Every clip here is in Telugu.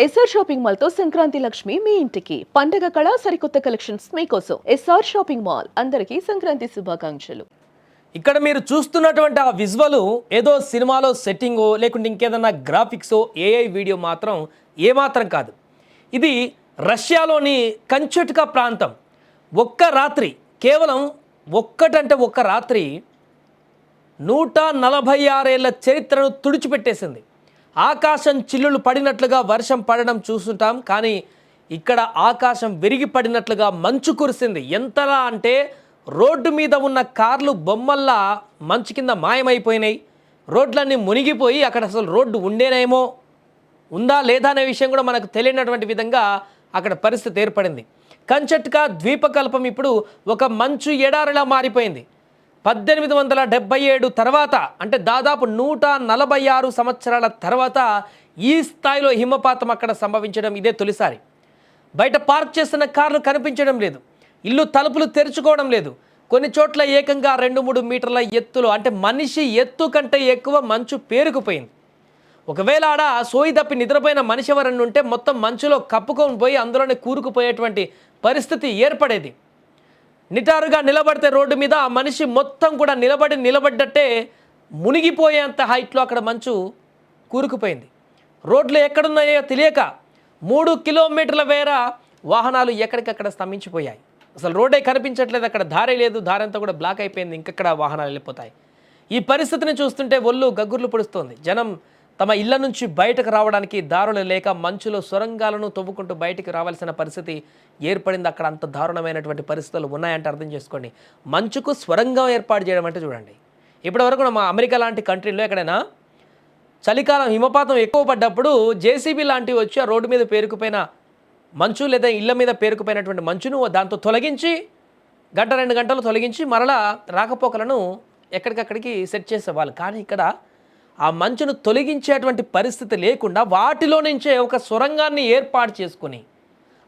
ఎస్ఆర్ షాపింగ్ మాల్ తో సంక్రాంతి లక్ష్మి మీ ఇంటికి పండగ కళ సరికొత్త కలెక్షన్స్ మీకోసం ఎస్ఆర్ షాపింగ్ మాల్ అందరికీ సంక్రాంతి శుభాకాంక్షలు. ఇక్కడ మీరు చూస్తున్నటువంటి ఆ విజువల్ ఏదో సినిమాలో సెట్టింగో లేకుంటే ఇంకేదన్నా గ్రాఫిక్సో ఏఐ వీడియో మాత్రం ఏమాత్రం కాదు. ఇది రష్యాలోని కంచెట్కా ప్రాంతం. ఒక్క రాత్రి కేవలం ఒక్క రాత్రి 146 ఏళ్ల చరిత్రను తుడిచిపెట్టేసింది. ఆకాశం చిల్లులు పడినట్లుగా వర్షం పడడం చూస్తుంటాం, కానీ ఇక్కడ ఆకాశం విరిగి పడినట్లుగా మంచు కురిసింది. ఎంతలా అంటే రోడ్డు మీద ఉన్న కార్లు బొమ్మల్లా మంచు కింద మాయమైపోయినాయి. రోడ్లన్నీ మునిగిపోయి అక్కడ అసలు రోడ్డు ఉండేనేమో ఉందా లేదా అనే విషయం కూడా మనకు తెలియనటువంటి విధంగా అక్కడ పరిస్థితి ఏర్పడింది. కంచెట్కా ద్వీపకల్పం ఇప్పుడు ఒక మంచు ఎడారిలా మారిపోయింది. 1877 తర్వాత, అంటే దాదాపు 146 సంవత్సరాల తర్వాత ఈ స్థాయిలో హిమపాతం అక్కడ సంభవించడం ఇదే తొలిసారి. బయట పార్క్ చేస్తున్న కార్లు కనిపించడం లేదు, ఇల్లు తలుపులు తెరుచుకోవడం లేదు. కొన్ని చోట్ల ఏకంగా 2-3 మీటర్ల ఎత్తులో, అంటే మనిషి ఎత్తు కంటే ఎక్కువ మంచు పేరుకుపోయింది. ఒకవేళ ఆడ సోయి తప్పి నిద్రపోయిన మనిషి ఎవరన్నా ఉంటే మొత్తం మంచులో కప్పుకొని పోయి అందులోనే కూరుకుపోయేటువంటి పరిస్థితి ఏర్పడేది. నిటారుగా నిలబడితే రోడ్డు మీద ఆ మనిషి మొత్తం కూడా నిలబడ్డట్టే మునిగిపోయేంత హైట్లో అక్కడ మంచు కూరుకుపోయింది. రోడ్లు ఎక్కడున్నాయో తెలియక 3 కిలోమీటర్ల వేర వాహనాలు ఎక్కడికక్కడ స్తంభించిపోయాయి. అసలు రోడ్డే కనిపించట్లేదు, అక్కడ దారి లేదు, దారంతా కూడా బ్లాక్ అయిపోయింది, ఇంకెక్కడ వాహనాలు వెళ్ళిపోతాయి. ఈ పరిస్థితిని చూస్తుంటే ఒళ్ళు గగ్గుర్లు పొడుస్తోంది. జనం తమ ఇళ్ల నుంచి బయటకు రావడానికి దారులు లేక మంచులో సొరంగాలను తవ్వుకుంటూ బయటికి రావాల్సిన పరిస్థితి ఏర్పడింది. అక్కడ అంత దారుణమైనటువంటి పరిస్థితులు ఉన్నాయంటే అర్థం చేసుకోండి. మంచుకు స్వరంగం ఏర్పాటు చేయడం అంటే చూడండి. ఇప్పటివరకు మా అమెరికా లాంటి కంట్రీలో ఎక్కడైనా చలికాలం హిమపాతం ఎక్కువ పడ్డప్పుడు జేసీబీ లాంటివి వచ్చి ఆ రోడ్డు మీద పేరుకుపోయిన మంచు లేదా ఇళ్ల మీద పేరుకుపోయినటువంటి మంచును దాంతో తొలగించి 1-2 గంటలు తొలగించి మరలా రాకపోకలను ఎక్కడికక్కడికి సెట్ చేసేవాళ్ళు. కానీ ఇక్కడ ఆ మంచును తొలగించేటువంటి పరిస్థితి లేకుండా వాటిలో నుంచే ఒక సొరంగాన్ని ఏర్పాటు చేసుకుని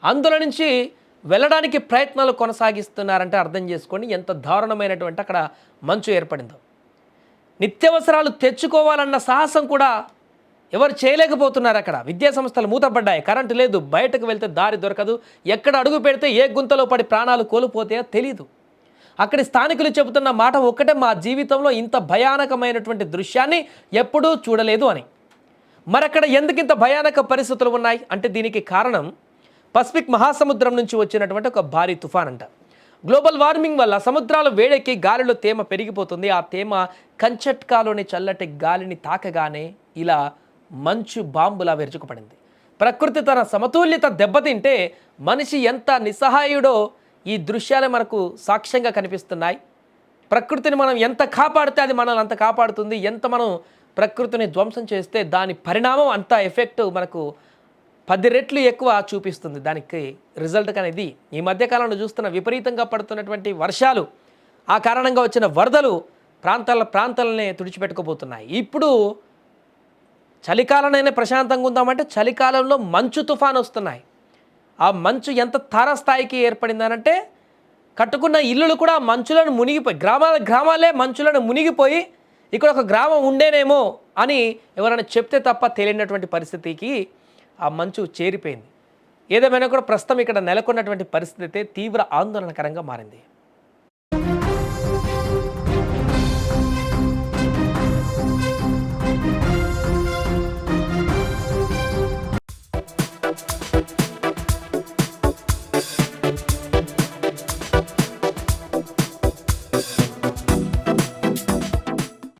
అందులో నుంచి వెళ్ళడానికి ప్రయత్నాలు కొనసాగిస్తున్నారంటే అర్థం చేసుకోండి ఎంత దారుణమైనటువంటి అక్కడ మంచు ఏర్పడిందో. నిత్యావసరాలు తెచ్చుకోవాలన్న సాహసం కూడా ఎవరు చేయలేకపోతున్నారు. అక్కడ విద్యాసంస్థలు మూతపడ్డాయి, కరెంటు లేదు, బయటకు వెళ్తే దారి దొరకదు, ఎక్కడ అడుగు పెడితే ఏ గుంతలో పడి ప్రాణాలు కోల్పోతాయో తెలీదు. అక్కడి స్థానికులు చెబుతున్న మాట ఒక్కటే, మా జీవితంలో ఇంత భయానకమైనటువంటి దృశ్యాన్ని ఎప్పుడూ చూడలేదు అని. మరక్కడ ఎందుకు ఇంత భయానక పరిస్థితులు ఉన్నాయి అంటే దీనికి కారణం పసిఫిక్ మహాసముద్రం నుంచి వచ్చినటువంటి ఒక భారీ తుఫాన్ అంట. గ్లోబల్ వార్మింగ్ వల్ల సముద్రాలు వేడెక్కి గాలిలో తేమ పెరిగిపోతుంది. ఆ తేమ కంచెట్కాలోని చల్లటి గాలిని తాకగానే ఇలా మంచు బాంబులా విరుచుకుపడింది. ప్రకృతి తన సమతుల్యత దెబ్బతింటే మనిషి ఎంత నిస్సహాయుడో ఈ దృశ్యాలే మనకు సాక్ష్యంగా కనిపిస్తున్నాయి. ప్రకృతిని మనం ఎంత కాపాడితే అది మనల్ని అంత కాపాడుతుంది. ఎంత మనం ప్రకృతిని ధ్వంసం చేస్తే దాని పరిణామం అంత ఎఫెక్ట్ మనకు 10 రెట్లు ఎక్కువ చూపిస్తుంది. దానికి రిజల్ట్ అనేది ఈ మధ్యకాలంలో చూస్తున్న విపరీతంగా పడుతున్నటువంటి వర్షాలు, ఆ కారణంగా వచ్చిన వరదలు ప్రాంతాలనే తుడిచిపెట్టుకోబోతున్నాయి. ఇప్పుడు చలికాలంలోనే ప్రశాంతంగా ఉందామంటే చలికాలంలో మంచు తుఫాను వస్తున్నాయి. ఆ మంచు ఎంత తారస్థాయికి ఏర్పడిందనంటే కట్టుకున్న ఇల్లులు కూడా మంచులను మునిగిపోయి, గ్రామాలే మంచులను మునిగిపోయి ఇక్కడ ఒక గ్రామం ఉండేనేమో అని ఎవరైనా చెప్తే తప్ప తెలియనటువంటి పరిస్థితికి ఆ మంచు చేరిపోయింది. ఏదేమైనా కూడా ప్రస్తుతం ఇక్కడ నెలకొన్నటువంటి పరిస్థితి తీవ్ర ఆందోళనకరంగా మారింది.